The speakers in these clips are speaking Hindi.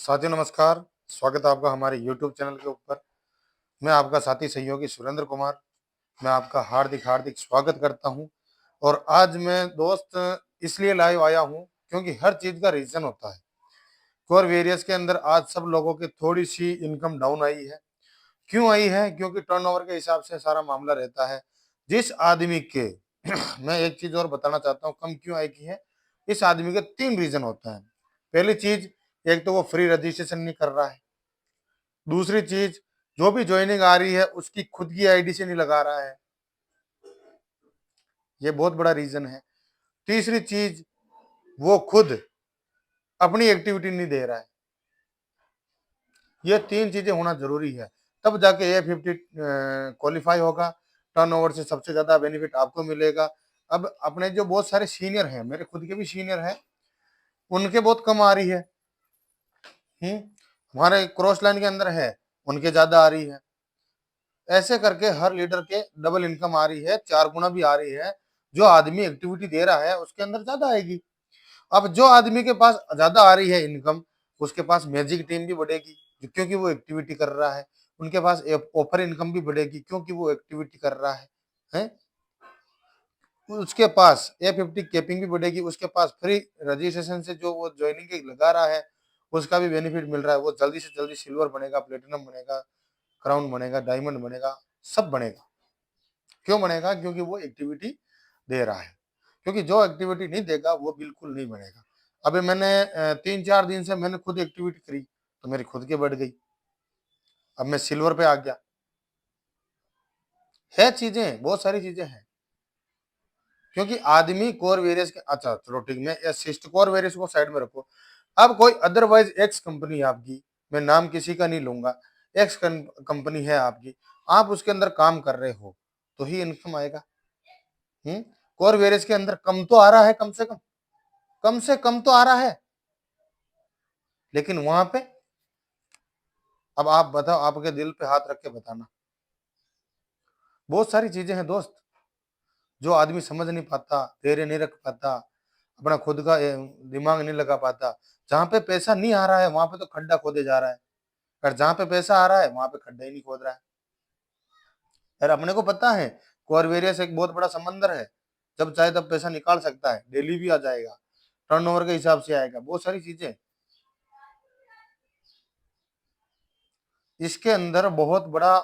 साथियों नमस्कार। स्वागत है आपका हमारे YouTube चैनल के ऊपर। मैं आपका साथी सहयोगी सुरेंद्र कुमार। मैं आपका हार्दिक हार्दिक स्वागत करता हूं। और आज मैं दोस्त इसलिए लाइव आया हूं क्योंकि हर चीज का रीजन होता है। कोर वेरियस के अंदर आज सब लोगों की थोड़ी सी इनकम डाउन आई है। क्यों आई है? क्योंकि टर्नओवर के हिसाब से सारा मामला रहता है। जिस आदमी के मैं एक चीज और बताना चाहता हूँ कम क्यों आई की है। इस आदमी के 3 रीजन होते हैं। पहली चीज, एक तो वो फ्री रजिस्ट्रेशन नहीं कर रहा है। दूसरी चीज, जो भी ज्वाइनिंग आ रही है उसकी खुद की आईडी से नहीं लगा रहा है, ये बहुत बड़ा रीजन है। तीसरी चीज, वो खुद अपनी एक्टिविटी नहीं दे रहा है। ये 3 चीजें होना जरूरी है, तब जाके A50 क्वालिफाई होगा। टर्नओवर से सबसे ज्यादा बेनिफिट आपको मिलेगा। अब अपने जो बहुत सारे सीनियर हैं, मेरे खुद के भी सीनियर हैं, उनके बहुत कम आ रही है। हमारे क्रॉस लाइन के अंदर है, उनके ज्यादा आ रही है। ऐसे करके हर लीडर के डबल इनकम आ रही है, 4 गुना भी आ रही है। जो आदमी एक्टिविटी दे रहा है उसके अंदर ज्यादा आएगी। अब जो आदमी के पास ज्यादा आ रही है इनकम, उसके पास मैजिक टीम भी बढ़ेगी क्योंकि वो एक्टिविटी कर रहा है। उनके पास ऑफर इनकम भी बढ़ेगी क्योंकि वो एक्टिविटी कर रहा है? उसके पास A50 कैपिंग भी बढ़ेगी। उसके पास फ्री रजिस्ट्रेशन से जो वो ज्वाइनिंग के लगा रहा है उसका भी बेनिफिट मिल रहा है। वो जल्दी से जल्दी सिल्वर बनेगा, प्लेटिनम बनेगा, क्राउन बनेगा, डायमंड बनेगा, सब बनेगा। क्यों बनेगा? क्योंकि वो एक्टिविटी दे रहा है। क्योंकि जो एक्टिविटी नहीं देगा वो बिल्कुल नहीं बनेगा। अभी मैंने 3-4 दिन से मैंने खुद एक्टिविटी करी तो मेरी खुद की बढ़ गई। अब मैं सिल्वर पे आ गया। है चीजें, बहुत सारी चीजें हैं। क्योंकि आदमी कोर वेरियस के, अच्छा चलो ठीक, मैं असिस्ट कोर वेरियस को साइड में रखो। अब कोई अदरवाइज एक्स कंपनी है आपकी, मैं नाम किसी का नहीं लूंगा, एक्स कंपनी है आपकी, आप उसके अंदर काम कर रहे हो तो ही इनकम आएगा। कोर वेरियस के अंदर कम तो आ रहा है, कम से कम तो आ रहा है। लेकिन वहां पे, अब आप बताओ, आपके दिल पे हाथ रख के बताना। बहुत सारी चीजें हैं दोस्त, जो आदमी समझ नहीं पाता, धैर्य नहीं रख पाता, अपना खुद का दिमाग नहीं लगा पाता। जहां पे पैसा नहीं आ रहा है वहां पे तो खड्डा खोदे जा रहा है, और जहां पे पैसा आ रहा है वहां पे खड्डा ही नहीं खोद रहा है। यार अपने को पता है कॉरवेरियस एक बहुत बड़ा समंदर है। जब चाहे तब पैसा निकाल सकता है, डेली भी आ जाएगा, टर्नओवर के हिसाब से आएगा, बहुत सारी चीजें इसके अंदर, बहुत बड़ा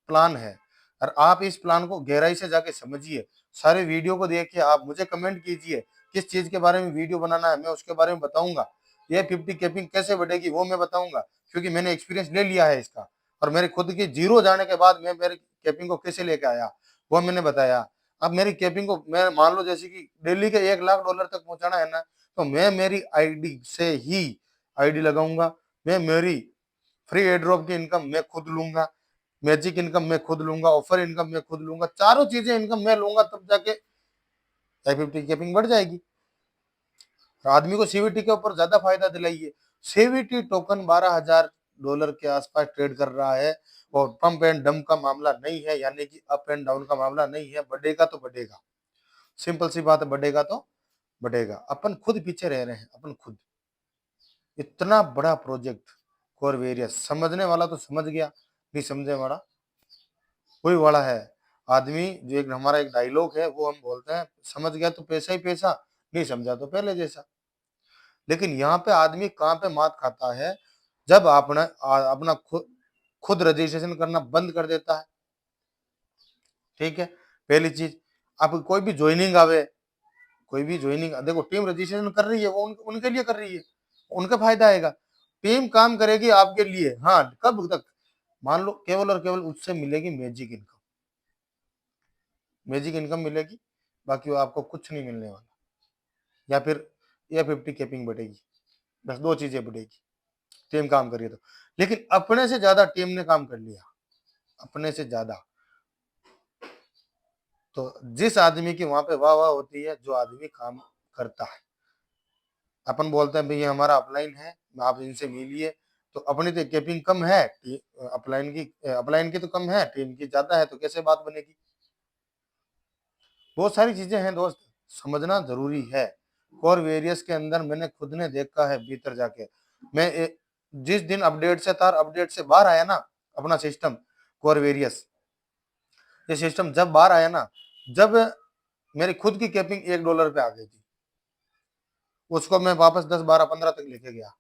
प्लान है। और आप इस प्लान को गहराई से जाके समझिए। सारे वीडियो को देखिए, आप मुझे कमेंट कीजिए किस चीज के बारे में वीडियो बनाना है, मैं उसके बारे में बताऊंगा। ये 50 कैपिंग कैसे बढ़ेगी वो मैं बताऊंगा, क्योंकि मैंने एक्सपीरियंस ले लिया है इसका। और मेरे खुद की जीरो जाने के बाद मैं मेरे कैपिंग को कैसे लेके आया वो मैंने बताया। अब मेरी कैपिंग को मैं मान लो जैसे कि डेली के $1 लाख तक पहुंचाना है ना, तो मैं मेरी आईडी से ही आईडी लगाऊंगा। मैं मेरी फ्री एयर ड्रॉप की इनकम मैं खुद लूंगा, मैजिक इनकम मैं खुद लूंगा, ऑफर इनकम मैं खुद लूंगा, चारों चीजें इनकम मैं लूंगा, तब जाके I50 कैपिंग बढ़ जाएगी। और आदमी को सीवीटी के ऊपर ज्यादा फायदा दिलाइए। सीवीटी टोकन $12,000 के आसपास ट्रेड कर रहा है। और पंप एंड डंप का मामला नहीं है, यानी कि अप एंड डाउन का मामला नहीं है। बढ़ेगा तो बढ़ेगा, सिंपल सी बात है, बढ़ेगा तो बढ़ेगा। अपन खुद पीछे रह रहे हैं, अपन खुद। इतना बड़ा प्रोजेक्ट कोरवेरियस, समझने वाला तो समझ गया, नहीं समझने वाला वही वाला है। आदमी जो, एक हमारा एक डायलॉग है वो हम बोलते हैं, समझ गया तो पैसा ही पैसा, नहीं समझा तो पहले जैसा। लेकिन यहाँ पे आदमी कहाँ पे मात खाता है, जब अपना अपना खुद खुद रजिस्ट्रेशन करना बंद कर देता है। ठीक है, पहली चीज। अब कोई भी ज्वाइनिंग आवे, कोई भी ज्वाइनिंग देखो, टीम रजिस्ट्रेशन कर रही है, वो उनके लिए कर रही है, उनका फायदा आएगा। टीम काम करेगी आपके लिए। हाँ, कब तक? मान लो केवल और केवल उससे मिलेगी मैजिक इनकम, मैजिक इनकम मिलेगी, बाकी वो आपको कुछ नहीं मिलने वाला। या फिर A50 कैपिंग बढ़ेगी, बस दो चीजें बढ़ेगी, टीम काम करिए तो। लेकिन अपने से ज्यादा टीम ने काम कर लिया, अपने से ज्यादा। तो जिस आदमी की वहां पे वाह वाह होती है, जो आदमी काम करता है। अपन बोलते हैं भाई ये हमारा अपलाइन है, आप इनसे मिलिए। तो अपनी तो कैपिंग कम है, अपलाइन की तो कम है, टीम की ज्यादा है, तो कैसे बात बनेगी? बहुत सारी चीजें हैं दोस्त, समझना जरूरी है। कोर वेरियस के अंदर मैंने खुद ने देखा है भीतर जाके। मैं जिस दिन अपडेट से बाहर आया ना अपना सिस्टम कोर वेरियस, ये सिस्टम जब बाहर आया ना, जब मेरी खुद की कैपिंग $1 पे आ गई थी, उसको मैं वापस 10, 12, 15 तक लेके गया।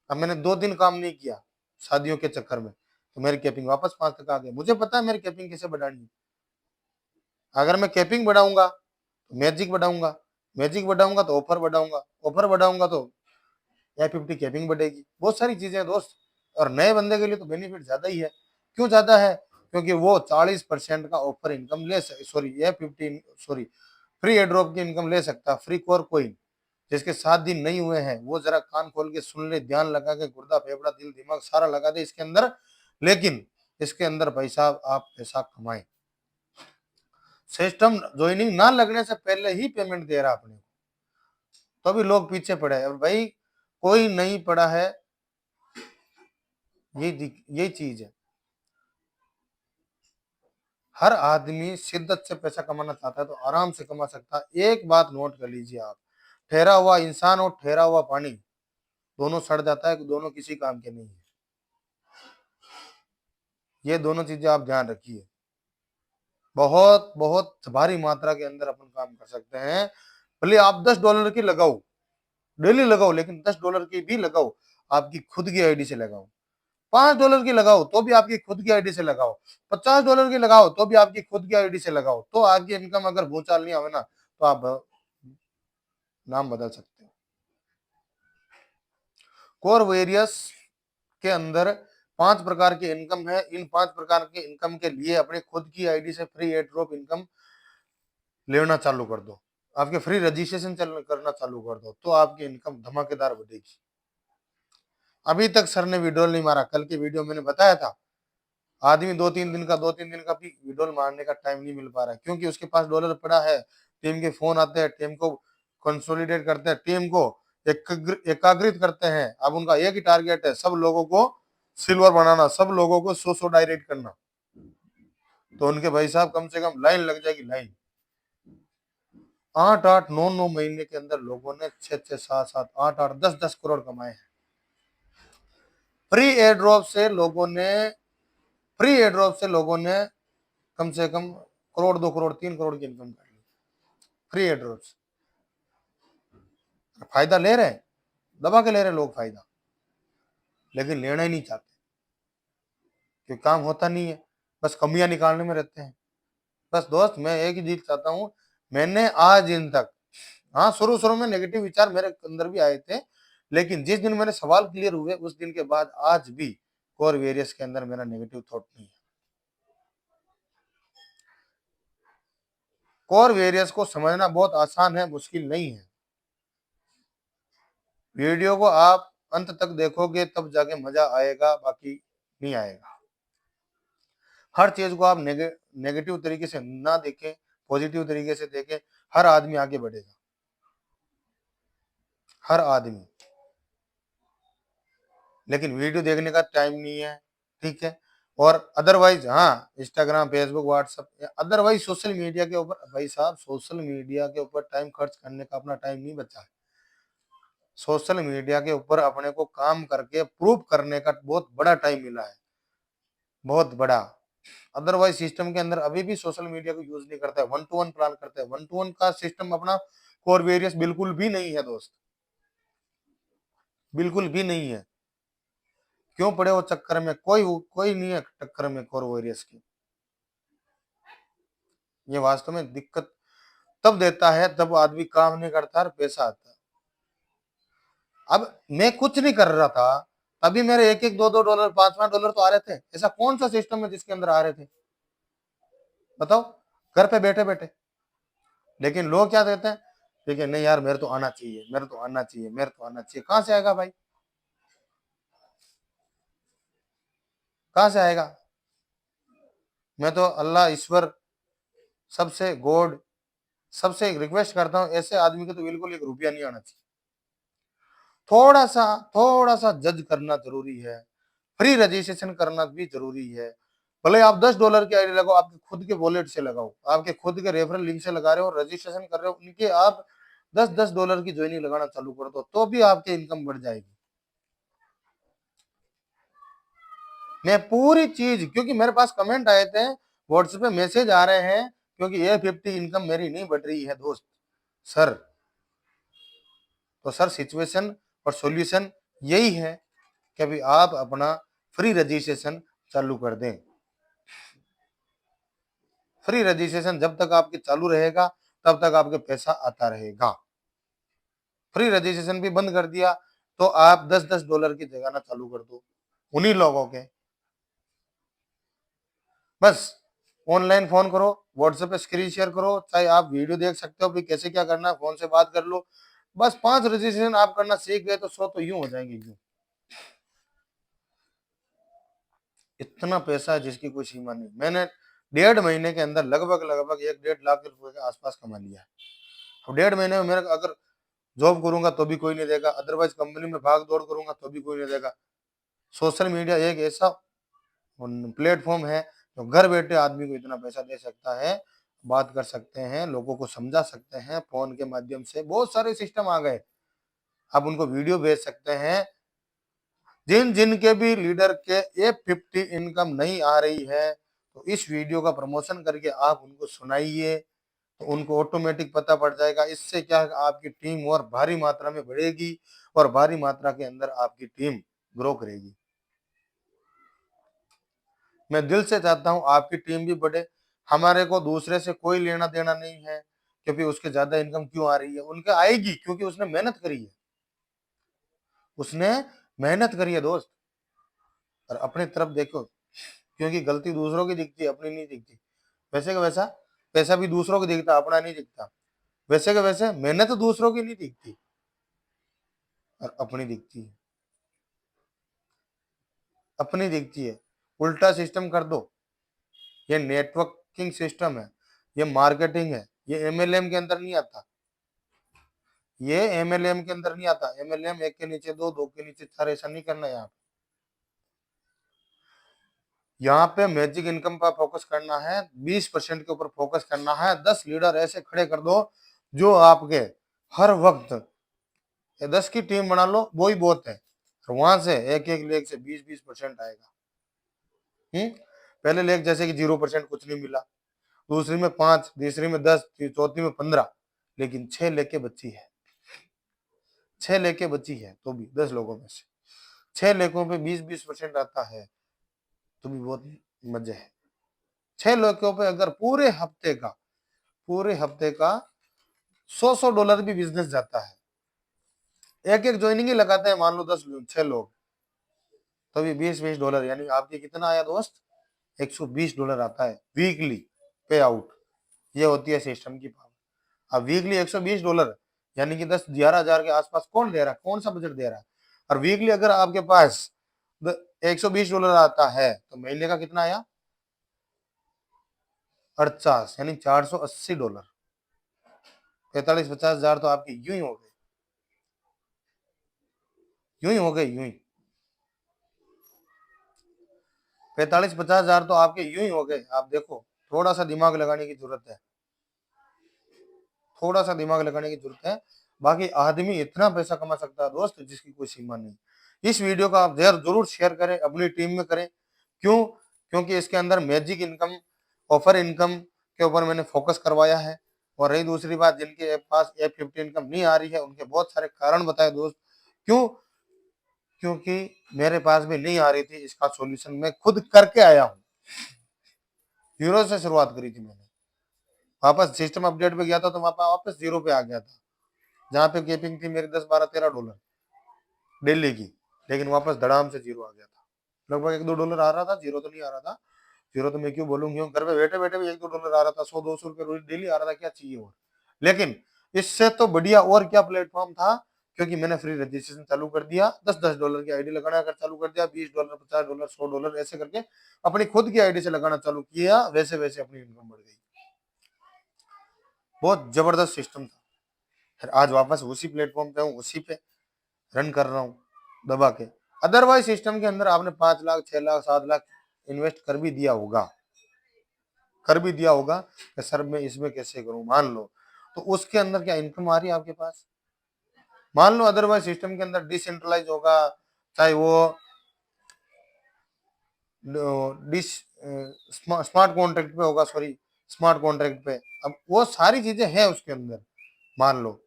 अब मैंने 2 दिन काम नहीं किया शादियों के चक्कर में, तो मेरी कैपिंग वापस 5 तक आ गई। मुझे पता है मेरी कैपिंग कैसे बढ़ानी है। अगर मैं कैपिंग बढ़ाऊंगा तो मैजिक बढ़ाऊंगा तो ऑफर बढ़ाऊंगा तो A50 कैपिंग बढ़ेगी। बहुत सारी चीजें हैं दोस्त, और नए बंदे के लिए तो बेनिफिट ज्यादा ही है। क्यों ज्यादा है? क्योंकि वो 40% का offer income sorry A50 sorry free airdrop की इनकम ले सकता, फ्री कोर कोइन। जिसके 7 दिन नहीं हुए हैं वो जरा कान खोल के सुन ले, ध्यान लगा के, गुर्दा फेफड़ा दिल दिमाग सारा लगा दे इसके अंदर। लेकिन इसके अंदर भाई साहब आप पैसा कमाएं। सिस्टम ज्वाइनिंग ना लगने से पहले ही पेमेंट दे रहा अपने को, तो भी लोग पीछे पड़े हैं। और भाई कोई नहीं पड़ा है, ये चीज है। हर आदमी शिद्दत से पैसा कमाना चाहता है तो आराम से कमा सकता है। एक बात नोट कर लीजिए आप, ठहरा हुआ इंसान और ठहरा हुआ पानी दोनों सड़ जाता है, दोनों किसी काम के नहीं है। ये दोनों चीजें आप ध्यान रखिए। बहुत बहुत भारी मात्रा के अंदर अपन काम कर सकते हैं। भले आप $10 की लगाओ, डेली लगाओ, लेकिन $10 की भी लगाओ आपकी खुद की आईडी से लगाओ। $5 की लगाओ तो भी आपकी खुद की आईडी से लगाओ। $50 की लगाओ तो भी आपकी खुद की आईडी से लगाओ। तो आपकी इनकम अगर भूचाल नहीं आवे ना, तो आप नाम बदल सकते हो। कोर वेरियस के अंदर 5 प्रकार की इनकम है। इन 5 प्रकार के इनकम के लिए अपने खुद की आईडी से फ्री एयर ड्रॉप इनकम लेना चालू कर दो, आपके फ्री रजिस्ट्रेशन करना चालू कर दो, तो आपकी इनकम धमाकेदार बढ़ेगी। अभी तक सर ने विड्रॉल नहीं मारा। कल की वीडियो मैंने बताया था, आदमी 2-3 दिन का भी विड्रॉल मारने का टाइम नहीं मिल पा रहा है, क्योंकि उसके पास डॉलर पड़ा है। टीम के फोन आते हैं, टीम को कंसोलिडेट करते हैं, टीम को एकाग्रित करते हैं। अब उनका एक ही टारगेट है, सब लोगों को सिल्वर बनाना, सब लोगों को 100 डायरेक्ट करना। तो उनके भाई साहब कम से कम लाइन लग जाएगी, लाइन। 8-8, 9-9 महीने के अंदर लोगों ने 6-6, 7-7, 8-8, 10-10 करोड़ कमाए हैं। फ्री एयर ड्रॉप से कम से कम करोड़, 2 करोड़, 3 करोड़ की इनकम कर ली फ्री एयर ड्रॉप से। फायदा ले रहे हैं, दबा के ले रहे हैं लोग फायदा, लेकिन लेना ही नहीं चाहते, क्योंकि काम होता नहीं है, बस कमियां निकालने में रहते हैं। बस दोस्त मैं एक ही चीज चाहता हूं, मैंने आज दिन तक, हाँ शुरू शुरू में नेगेटिव विचार मेरे अंदर भी आए थे, लेकिन जिस दिन मेरे सवाल क्लियर हुए उस दिन के बाद आज भी कोर वेरियस के अंदर मेरा नेगेटिव थॉट नहीं है। कोर वेरियस को समझना बहुत आसान है, मुश्किल नहीं है। वीडियो को आप अंत तक देखोगे तब जाके मजा आएगा, बाकी नहीं आएगा। हर चीज को आप नेगेटिव तरीके से ना देखें, पॉजिटिव तरीके से देखें। हर आदमी आगे बढ़ेगा, हर आदमी, लेकिन वीडियो देखने का टाइम नहीं है, ठीक है। और अदरवाइज हाँ Instagram, Facebook, WhatsApp, otherwise social media के ऊपर, भाई साहब सोशल मीडिया के ऊपर टाइम खर्च करने का अपना टाइम नहीं बचा है। सोशल मीडिया के ऊपर अपने को काम करके प्रूव करने का बहुत बड़ा टाइम मिला है, बहुत बड़ा। अदरवाइज सिस्टम के अंदर अभी भी सोशल मीडिया को यूज नहीं करता है, 1-to-1 प्लान करते हैं। 1-to-1 का सिस्टम अपना कोर वेरियस बिल्कुल भी नहीं है दोस्त, बिल्कुल भी नहीं है। क्यों पड़े वो चक्कर में? कोई नहीं है टक्कर में कोर वेरियस की। ये वास्तव में दिक्कत तब देता है तब आदमी काम नहीं करता और पैसा आता है। अब मैं कुछ नहीं कर रहा था, तभी मेरे 1-1, 2-2 डॉलर, 5-5 डॉलर तो आ रहे थे। ऐसा कौन सा सिस्टम है जिसके अंदर आ रहे थे? बताओ, घर पे बैठे बैठे। लेकिन लोग क्या कहते हैं, ठीक है नहीं यार मेरे तो आना चाहिए, मेरे तो आना चाहिए, मेरे तो आना चाहिए। कहां से आएगा भाई, कहां से आएगा? मैं तो अल्लाह, ईश्वर, सबसे गॉड, सबसे रिक्वेस्ट करता हूं, ऐसे आदमी को तो बिल्कुल 1 रुपया नहीं आना चाहिए। थोड़ा सा जज करना जरूरी है, फ्री रजिस्ट्रेशन करना भी जरूरी है। भले आप $10 की आईडी लगाओ, आपके खुद के वॉलेट से लगाओ, आपके खुद के रेफरल लिंक से लगा रहे हो, रजिस्ट्रेशन कर रहे हो, उनके आप $10-10 की ज्वाइनिंग लगाना चालू कर दो, तो भी आपकी इनकम बढ़ जाएगी। मैं पूरी चीज, क्योंकि मेरे पास कमेंट आए थे, व्हाट्सएप पे मैसेज आ रहे हैं, क्योंकि A50 इनकम मेरी नहीं बढ़ रही है दोस्त सर। तो सर सिचुएशन और सॉल्यूशन यही है कि अभी आप अपना फ्री रजिस्ट्रेशन चालू कर दें। फ्री रजिस्ट्रेशन जब तक आपके चालू रहेगा तब तक आपके पैसा आता रहेगा। फ्री रजिस्ट्रेशन भी बंद कर दिया तो आप 10-10 डॉलर की जगह ना चालू कर दो उन्हीं लोगों के। बस ऑनलाइन फोन करो, व्हाट्सएप पे स्क्रीन शेयर करो, चाहे आप वीडियो देख सकते हो भी कैसे क्या करना है, फोन से बात कर लो। बस 5 रजिस्ट्रेशन आप करना सीख गए तो 100 तो यूं हो जाएंगे यूं। इतना पैसा है जिसकी कोई सीमा नहीं। मैंने 1.5 महीने के अंदर लगभग लगभग 1-1.5 लाख रुपए के आसपास कमा लिया है। अब 1.5 महीने में मेरा अगर जॉब करूंगा तो भी कोई नहीं देगा, अदरवाइज कंपनी में भाग दौड़ करूंगा तो भी कोई नहीं देगा। सोशल मीडिया एक ऐसा प्लेटफॉर्म है जो घर बैठे आदमी को इतना पैसा दे सकता है, बात कर सकते हैं, लोगों को समझा सकते हैं, फोन के माध्यम से बहुत सारे सिस्टम आ गए। आप उनको वीडियो भेज सकते हैं। जिन जिनके भी लीडर के A50 इनकम नहीं आ रही है तो इस वीडियो का प्रमोशन करके आप उनको सुनाइए, तो उनको ऑटोमेटिक पता पड़ जाएगा। इससे क्या है, आपकी टीम और भारी मात्रा में बढ़ेगी और भारी मात्रा के अंदर आपकी टीम ग्रो करेगी। मैं दिल से चाहता हूं आपकी टीम भी बढ़े। हमारे को दूसरे से कोई लेना देना नहीं है, क्योंकि उसके ज्यादा इनकम क्यों आ रही है, उनके आएगी क्योंकि उसने मेहनत करी है। उसने मेहनत करी है दोस्त। और अपनी तरफ देखो, क्योंकि गलती दूसरों की दिखती है, अपनी नहीं दिखती। वैसे का वैसा पैसा भी दूसरों को दिखता, अपना नहीं दिखता। वैसे का वैसे मेहनत दूसरों की नहीं दिखती और अपनी दिखती है। अपनी दिखती है। उल्टा सिस्टम कर दो। ये नेटवर्किंग सिस्टम है, ये मार्केटिंग है, ये MLM के अंदर नहीं आता। ये MLM के अंदर नहीं आता। MLM एक के नीचे दो, दो के नीचे चार, ऐसा नहीं करना। यहाँ पे मैजिक इनकम पर फोकस करना है, 20% के ऊपर फोकस करना है। 10 लीडर ऐसे खड़े कर दो जो आपके हर वक्त, 10 की टीम बना लो वो ही बहुत है। वहां से एक एक लेग से 20-20% आएगा। पहले लेग जैसे कि 0% कुछ नहीं मिला, दूसरी में 5, तीसरी में 10, चौथी में 15, लेकिन 6 लेके बची है। 6 लेके बची है तो भी 10 लोगों में से 6 लेगों पे 20-20% आता है तो भी बहुत मजे है। 6 लेगों पे अगर पूरे हफ्ते का $100 भी बिजनेस जाता है। एक एक ज्वाइनिंग ही लगाते हैं, मान लो 6 लोग, तो भी $20-20, यानी आपके कितना आया दोस्त, $120 आता है वीकली पे आउट। ये होती है सिस्टम की पावर। अब वीकली $120, यानी कि 10-11 हजार के आसपास कौन दे रहा है, कौन सा बजट दे रहा है। और वीकली अगर आपके पास $120 आता है तो महीने का कितना आया, 48, यानी $480। 45-50 हजार तो आपके यूं ही हो गए, यूं ही हो गए, यूं ही। 45-50 हजार तो आपके यूं ही हो गए। आप देखो, थोड़ा सा दिमाग लगाने की जरूरत है, थोड़ा सा दिमाग लगाने की जरूरत है। बाकी आदमी इतना पैसा कमा सकता है दोस्त जिसकी कोई सीमा नहीं। इस वीडियो का आप जरूर शेयर करें, अपनी टीम में करें। क्यों? क्योंकि इसके अंदर मैजिक इनकम, ऑफर इनकम के ऊपर मैंने फोकस करवाया है। और रही दूसरी बात, जिनके पास A50 इनकम नहीं आ रही है उनके बहुत सारे कारण बताए दोस्त। क्यों? क्योंकि मेरे पास भी नहीं आ रही थी, इसका सॉल्यूशन मैं खुद करके आया हूँ। जीरो से शुरुआत करी थी मैंने, वापस सिस्टम अपडेट पे गया था तो वहां पर वापस जीरो पे आ गया था, जहाँ पे केपिंग थी मेरी $10-12-13 डेली की, लेकिन वापस धड़ाम से जीरो आ गया था। लगभग $1-2 आ रहा था, जीरो तो नहीं आ रहा था। जीरो तो मैं क्यों बोलूँ, क्यों घर पे बैठे बैठे भी $1-2 आ रहा था, 100-200 रुपये रोज डेली आ रहा था, क्या चाहिए और। लेकिन इससे तो बढ़िया और क्या प्लेटफॉर्म था, क्योंकि मैंने फ्री रजिस्ट्रेशन चालू कर दिया, $10-10 की आईडी लगाना अगर चालू कर दिया, $20, $50, $100 ऐसे करके अपनी खुद की आईडी से लगाना चालू किया, वैसे वैसे अपनी इनकम बढ़ गई। बहुत जबरदस्त सिस्टम था। फिर आज वापस उसी प्लेटफॉर्म पे हूँ, उसी पे रन कर रहा हूँ दबा के। अदरवाइज सिस्टम के अंदर आपने 5 लाख, 6 लाख, 7 लाख इन्वेस्ट कर भी दिया होगा कि सर मैं इसमें कैसे करूं, मान लो तो उसके अंदर क्या इनकम आ रही है आपके पास, मान लो। अदरवाइज सिस्टम के अंदर डिसेंट्रलाइज होगा, चाहे वो डिस स्मार्ट कॉन्ट्रैक्ट पे होगा, सॉरी स्मार्ट कॉन्ट्रैक्ट पे। अब वो सारी चीजें हैं उसके अंदर, मान लो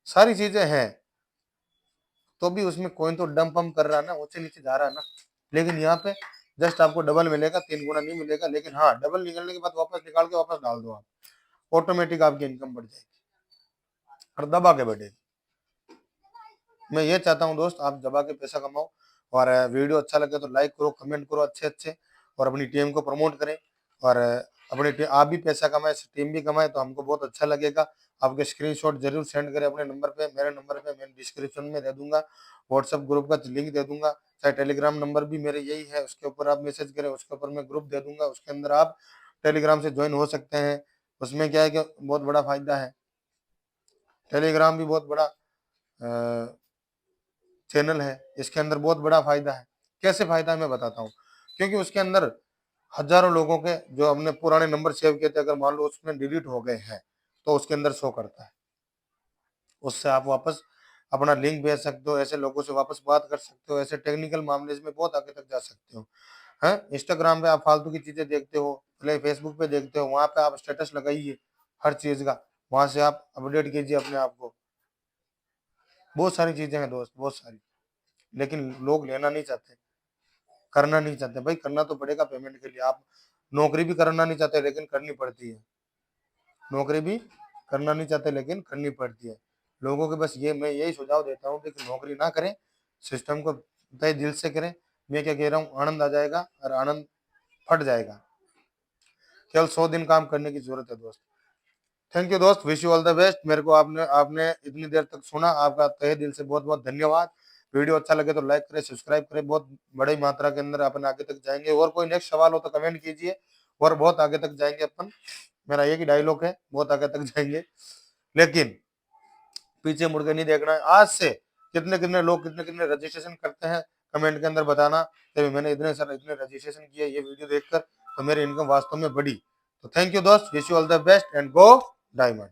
सारी चीजें हैं, तो भी उसमें कॉइन तो डंप पंप कर रहा है ना, ऊंचे नीचे जा रहा है ना। लेकिन यहाँ पे जस्ट आपको डबल मिलेगा, 3 गुना नहीं मिलेगा, लेकिन हाँ डबल निकलने के बाद वापस निकाल के वापस डाल दो आप, ऑटोमेटिक आपकी इनकम बढ़ जाएगी और दबा के बढ़ेगी। मैं ये चाहता हूँ दोस्त, आप दबा के पैसा कमाओ, और वीडियो अच्छा लगे तो लाइक करो, कमेंट करो अच्छे अच्छे, और अपनी टीम को प्रमोट करें, और आप भी पैसा कमाए, टीम भी कमाए, तो हमको बहुत अच्छा लगेगा। आपके स्क्रीनशॉट जरूर सेंड करें अपने नंबर पे, मेरे नंबर पे मैं डिस्क्रिप्शन में दे दूंगा, व्हाट्सएप ग्रुप का लिंक दे दूंगा, चाहे टेलीग्राम नंबर भी मेरे यही है, उसके ऊपर आप मैसेज करें, उसके ऊपर मैं ग्रुप दे दूंगा, उसके अंदर आप टेलीग्राम से ज्वाइन हो सकते हैं। उसमें क्या है कि बहुत बड़ा फायदा है, टेलीग्राम भी बहुत बड़ा चैनल है, इसके अंदर बहुत बड़ा फायदा है। कैसे फायदा है मैं बताता हूँ, क्योंकि उसके अंदर हजारों लोगों के जो हमने पुराने नंबर सेव किए थे, अगर मान लो उसमें डिलीट हो गए हैं, तो उसके अंदर शो करता है, उससे आप वापस अपना लिंक भेज सकते हो, ऐसे लोगों से वापस बात कर सकते हो, ऐसे टेक्निकल मामले में बहुत आगे तक जा सकते हो। है इंस्टाग्राम पे आप फालतू की चीजें देखते हो, पहले फेसबुक पे देखते हो, वहां पे आप स्टेटस लगाइए हर चीज का, वहां से आप अपडेट कीजिए अपने आप को। बहुत सारी चीजें हैं दोस्त, बहुत सारी, लेकिन लोग लेना नहीं चाहते, करना नहीं चाहते। भाई करना तो पड़ेगा पेमेंट के लिए, आप नौकरी भी करना नहीं चाहते लेकिन करनी पड़ती है, नौकरी भी करना नहीं चाहते लेकिन करनी पड़ती है। लोगों के बस ये, मैं यही सुझाव देता हूँ कि नौकरी ना करें, सिस्टम को तय दिल से करें। मैं क्या कह रहा हूँ, आनंद आ जाएगा और आनंद फट जाएगा। केवल 100 दिन काम करने की जरूरत है दोस्त। थैंक यू दोस्त, wish you all the best. मेरे को आपने आपने इतनी देर तक सुना, आपका तहे दिल से बहुत बहुत धन्यवाद। वीडियो अच्छा लगे तो लाइक करें, सब्सक्राइब करें, बहुत बड़ी मात्रा के अंदर अपन आगे तक जाएंगे। और कोई नेक्स्ट सवाल हो तो कमेंट कीजिए, और बहुत आगे तक जाएंगे अपन। मेरा एक ही डायलॉग है, बहुत आगे तक जाएंगे, लेकिन पीछे मुड़ के नहीं देखना है। आज से कितने कितने लोग कितने कितने रजिस्ट्रेशन करते हैं, कमेंट के अंदर बताना, तभी मैंने इतने सारे इतने रजिस्ट्रेशन किए ये वीडियो देखकर, तो मेरी इनकम वास्तव में बढ़ी। तो थैंक यू दोस्त, wish you all the best and go diamond.